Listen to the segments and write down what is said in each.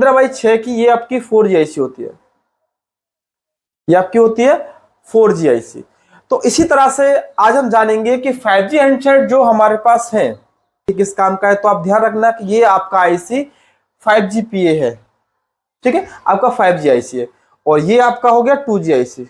15/6 की ये आपकी 4G आईसी होती है, ये आपकी होती है 4G आईसी। तो इसी तरह से आज हम जानेंगे कि 5G हैंडसेट जो हमारे पास है किस काम का है। तो आप ध्यान रखना कि ये आपका आईसी 5GPA है, ठीक है, आपका 5G आईसी है, और ये आपका हो गया 2G आईसी।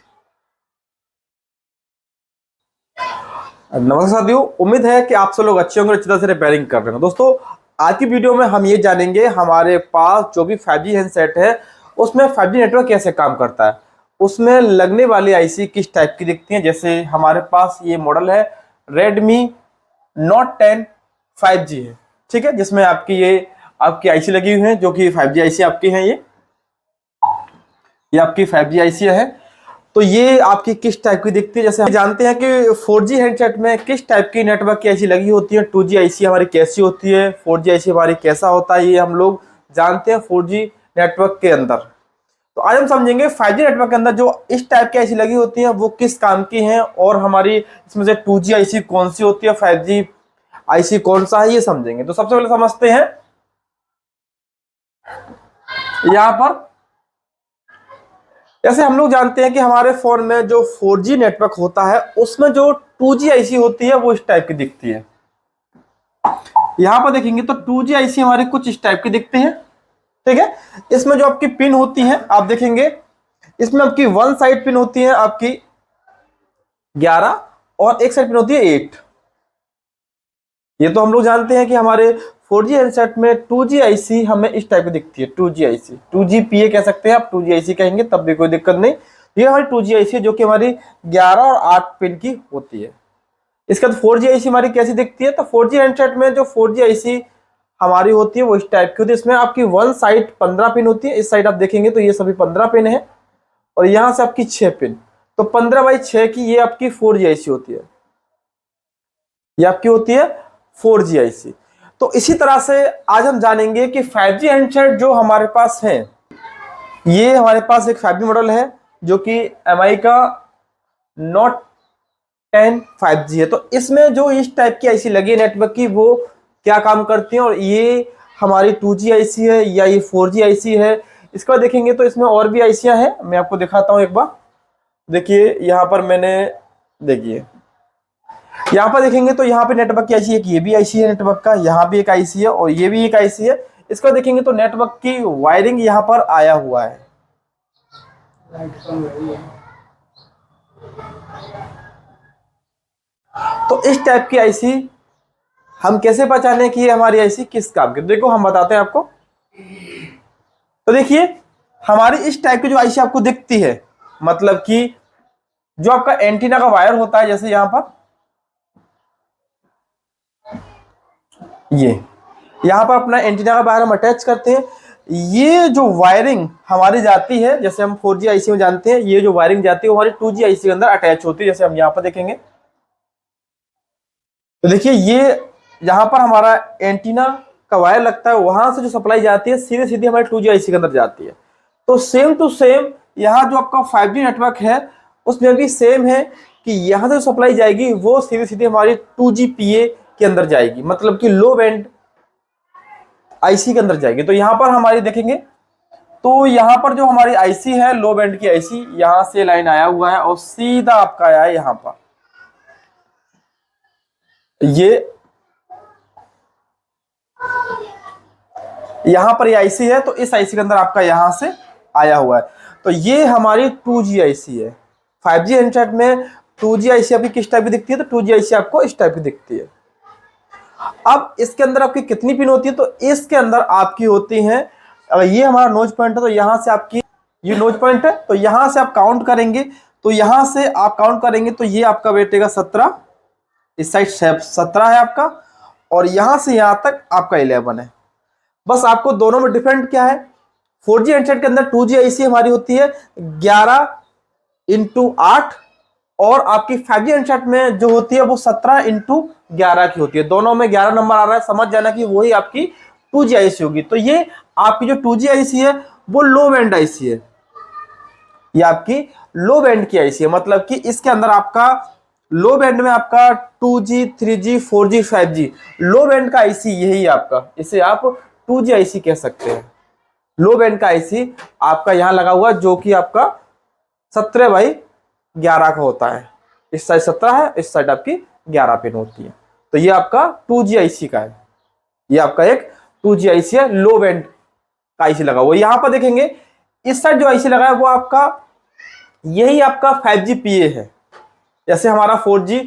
नमस्कार साथियों, उम्मीद है कि आप सब लोग अच्छे होंगे, अच्छी तरह से रिपेयरिंग कर रहे हैं। दोस्तों आज की वीडियो में हम ये जानेंगे हमारे पास जो भी 5G हैंडसेट है उसमें 5G नेटवर्क कैसे काम करता है, उसमें लगने वाली आईसी किस टाइप की दिखती है। जैसे हमारे पास ये मॉडल है Redmi Note 10 5G है, ठीक है, जिसमें आपकी आईसी लगी हुई है जो कि 5G आईसी आपकी है। ये आपकी 5G आईसी है। तो ये आपकी किस टाइप की दिखती है, जैसे हम जानते हैं कि 4G हैंडसेट में किस टाइप की नेटवर्क की आईसी लगी होती है, 2G आईसी हमारी कैसी होती है, 4G आईसी हमारी कैसा होता है, ये हम लोग जानते हैं 4G नेटवर्क के अंदर। तो आज हम समझेंगे 5G नेटवर्क के अंदर जो इस टाइप की आईसी लगी होती है वो किस काम की है, और हमारी इसमें से 2G आईसी कौन सी होती है, 5G आईसी कौन सा है, ये समझेंगे। तो सबसे पहले समझते हैं यहां पर, जैसे हम लोग जानते हैं कि हमारे फोन में जो 4G नेटवर्क होता है उसमें जो 2G आईसी होती है वो इस टाइप की दिखती है। यहां पर देखेंगे तो 2G आईसी हमारी कुछ इस टाइप की दिखती है, ठीक है। इसमें जो आपकी पिन होती है आप देखेंगे, इसमें आपकी वन साइड पिन होती है आपकी 11 और एक साइड पिन होती है 8। ये तो हम लोग जानते हैं कि हमारे 4G हैंडसेट में 2G आईसी हमें इस टाइप की दिखती है, 2G आईसी, 2GPA कह सकते हैं आप, 2G आईसी कहेंगे तब भी कोई दिक्कत नहीं। ये हमारी 2G आईसी है जो कि हमारी 11 और 8 पिन की होती है। इसके बाद 4G आईसी हमारी कैसी दिखती है, तो 4G हैंडसेट में जो 4G आईसी हमारी होती है वो इस टाइप की होती है। इसमें आपकी वन साइड 15 पिन होती है, इस साइड आप देखेंगे तो ये सभी 15 पिन है, और यहां से आपकी 6 पिन, तो 15/6 की ये आपकी 4G आईसी होती है, ये आपकी होती है 4G आईसी। तो इसी तरह से आज हम जानेंगे कि 5G हैंडसेट जो हमारे पास है, ये हमारे पास एक 5G मॉडल है जो कि MI का Note 10 5G है। तो इसमें जो इस टाइप की आईसी लगी है नेटवर्क की वो क्या काम करती है, और ये हमारी 2G आईसी है या ये 4G आईसी है। इसका देखेंगे तो इसमें और भी आईसियां हैं, मैं आपको दिखाता हूं एक बार। देखिए यहां पर देखिए यहाँ पर देखेंगे तो यहाँ पे नेटवर्क की आईसी है, ये भी आईसी है नेटवर्क का, यहाँ भी एक आईसी है और ये भी एक आईसी है। इसका देखेंगे तो नेटवर्क की वायरिंग यहाँ पर आया हुआ है। तो इस टाइप की आईसी हम कैसे पहचाने कि ये हमारी आईसी किस काम की, देखो हम बताते हैं आपको। तो देखिए हमारी इस टाइप की जो आईसी आपको दिखती है, मतलब कि जो आपका एंटीना का वायर होता है, जैसे यहाँ पर यहाँ पर अपना एंटीना का वायर हम अटैच करते हैं। ये जो वायरिंग हमारी जाती है, जैसे हम 4G आईसी में जानते हैं, ये जो वायरिंग जाती है वो हमारी 2G आईसी के अंदर अटैच होती है। जैसे हम यहाँ पर देखेंगे तो देखिए ये यहाँ पर हमारा एंटीना का वायर लगता है, वहां से जो सप्लाई जाती है सीधे सीधे हमारे 2G आईसी के अंदर जाती है। तो सेम टू सेम यहाँ जो आपका 5G नेटवर्क है उसमें भी सेम है कि यहाँ से सप्लाई जाएगी वो सीधे सीधे हमारी 2GPA के अंदर जाएगी, मतलब कि लो बैंड आईसी के अंदर जाएगी। तो यहां पर हमारी देखेंगे तो यहां पर जो हमारी आईसी है लो बैंड की आईसी, यहां से लाइन आया हुआ है और सीधा आपका आया है यहां पर, ये यहां पर ये आईसी है, तो इस आईसी के अंदर आपका यहां से आया हुआ है। तो ये हमारी 2G आईसी है। 5G हैंडसेट में 2G आईसी आपकी किस टाइप की दिखती है, तो 2G आईसी आपको इस टाइप की दिखती है। अब इसके अंदर आपकी कितनी पिन होती है, तो इसके अंदर आपकी होती है, अगर ये हमारा नोज पॉइंट है तो यहां से आपकी ये नोज पॉइंट है, तो यहां से आप काउंट करेंगे, तो यहां से आप काउंट करेंगे तो ये आपका बैठेगा 17, इस साइड 17 है आपका, और यहां से यहां तक आपका 11 है। बस आपको दोनों में डिफरेंट क्या है, 4G हैंडसेट के अंदर 2G आईसी हमारी होती है 11x8, और आपकी 5G हैंडसेट में जो होती है वो 17x11 की होती है। दोनों में 11 नंबर आ रहा है, समझ जाना कि वही आपकी 2G आईसी होगी। तो ये आपकी जो 2G आईसी है वो लो बैंड आईसी है, ये आपकी लो बैंड की आईसी है, मतलब कि इसके अंदर आपका लो बैंड में आपका 2G 3G 4G 5G लो बैंड का आईसी यही है आपका, इसे आप 2G आईसी कह सकते हैं, लो बैंड का आईसी आपका यहाँ लगा हुआ, जो कि आपका 17/11 का होता है। इस साइड 17 है, इस साइड आपकी 11 पिन होती है। तो ये आपका 2G आईसी का है, ये आपका एक 2G आईसी है, लो बैंड का आईसी लगा हुआ। यहाँ पर देखेंगे इस साइड जो आईसी लगा है वो आपका यही आपका 5G PA है। जैसे हमारा 4G,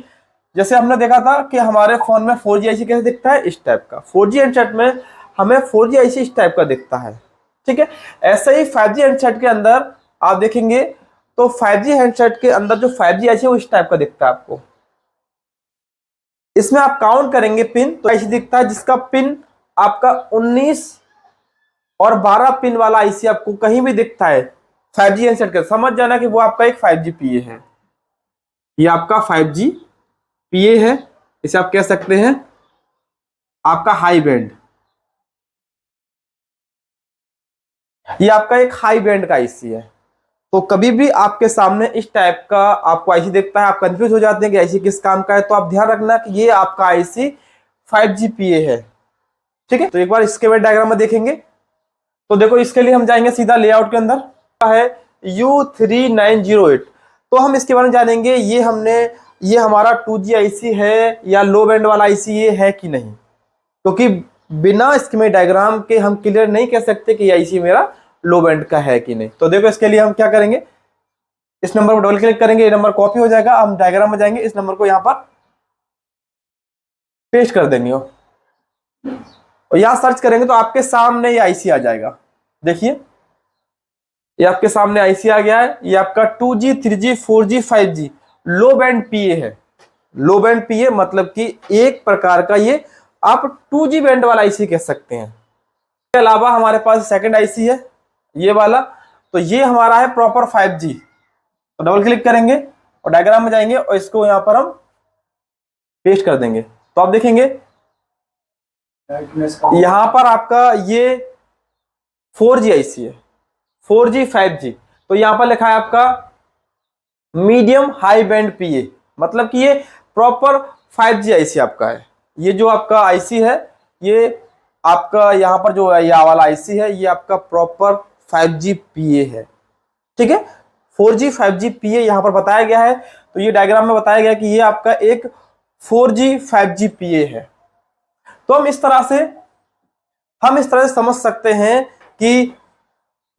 जैसे हमने देखा था कि हमारे फोन में 4G आईसी कैसे दिखता है, इस टाइप का। 4G हैंडसेट में हमें 4G आईसी इस टाइप का दिखता है, ठीक है। ऐसे ही 5G हैंडसेट के अंदर आप देखेंगे तो 5G हैंडसेट के अंदर जो 5G आईसी है वो इस टाइप का दिखता है आपको। इसमें आप काउंट करेंगे पिन तो आईसी दिखता है जिसका पिन आपका 19 और 12 पिन वाला आईसी आपको कहीं भी दिखता है 5G हैंडसेट का, समझ जाना कि वो आपका एक 5G PA है। ये आपका 5G PA है, इसे आप कह सकते हैं आपका हाई बैंड। ये आपका एक हाई बैंड का आईसी है। तो कभी भी आपके सामने इस टाइप का आपको आईसी देखता है, आप कंफ्यूज हो जाते हैं कि आईसी किस काम का है, तो आप ध्यान रखना कि ये आपका आईसी 5G PA है, ठीक है। तो एक बार इसके डायग्राम में देखेंगे तो देखो, इसके लिए हम जाएंगे सीधा लेआउट के अंदर है U3908। तो हम इसके बारे में जानेंगे ये हमारा 2G आईसी है या लो बैंड वाला आईसी ये है कि नहीं, क्योंकि बिना स्कीमेटिक डायग्राम के हम क्लियर नहीं कह सकते कि आईसी मेरा लो बैंड का है कि नहीं। तो देखो, इसके लिए हम क्या करेंगे, इस नंबर पर डबल क्लिक करेंगे, ये नंबर कॉपी हो जाएगा। हम डायग्राम में जाएंगे, इस नंबर को यहां पर पेस्ट कर देंगे और यहां सर्च करेंगे तो आपके सामने ये आईसी आ जाएगा। देखिए, ये आपके सामने आईसी आ गया है। ये आपका 2G 3G 4G 5G लो बैंड PA है। लो बैंड PA मतलब कि एक प्रकार का ये आप 2G बैंड वाला आईसी कह सकते हैं। इसके अलावा हमारे पास सेकंड आईसी है ये वाला, तो ये हमारा है प्रॉपर 5G। तो डबल क्लिक करेंगे और डायग्राम में जाएंगे और इसको यहां पर हम पेस्ट कर देंगे। तो आप देखेंगे यहां पर आपका ये 4G आईसी है, 4G 5G। तो यहां पर लिखा है आपका मीडियम हाई बैंड PA, मतलब कि ये प्रॉपर 5G आईसी आपका है। ये जो आपका आईसी है ये आपका यहाँ पर जो है यह वाला आईसी है, ये आपका प्रॉपर 5G PA है, ठीक है। 4G 5G PA यहाँ पर बताया गया है। तो ये डायग्राम में बताया गया कि ये आपका एक 4G 5G PA है। तो हम इस तरह से समझ सकते हैं कि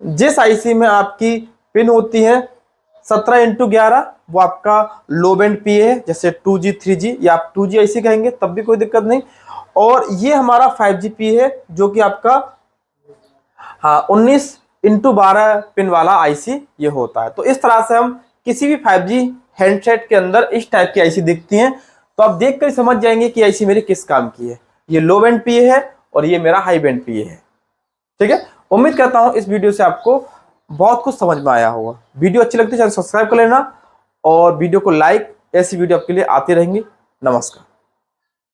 जिस आईसी में आपकी पिन होती है 17x11 वो आपका लो बैंड PA है, जैसे 2G 3G या आप 2G आईसी कहेंगे तब भी कोई दिक्कत नहीं। और ये हमारा 5G PA है जो कि आपका 19x12 पिन वाला आईसी ये होता है। तो इस तरह से हम किसी भी 5G हैंडसेट के अंदर इस टाइप की आईसी दिखती हैं। तो आप देखकर समझ जाएंगे कि आईसी मेरी किस काम की है। ये लो बैंड PA है और ये मेरा हाई बैंड PA है, ठीक है। उम्मीद करता हूं इस वीडियो से आपको बहुत कुछ समझ में आया होगा। वीडियो अच्छी लगती है चैनल सब्सक्राइब कर लेना और वीडियो को लाइक, ऐसी वीडियो आपके लिए आती रहेंगी। नमस्कार।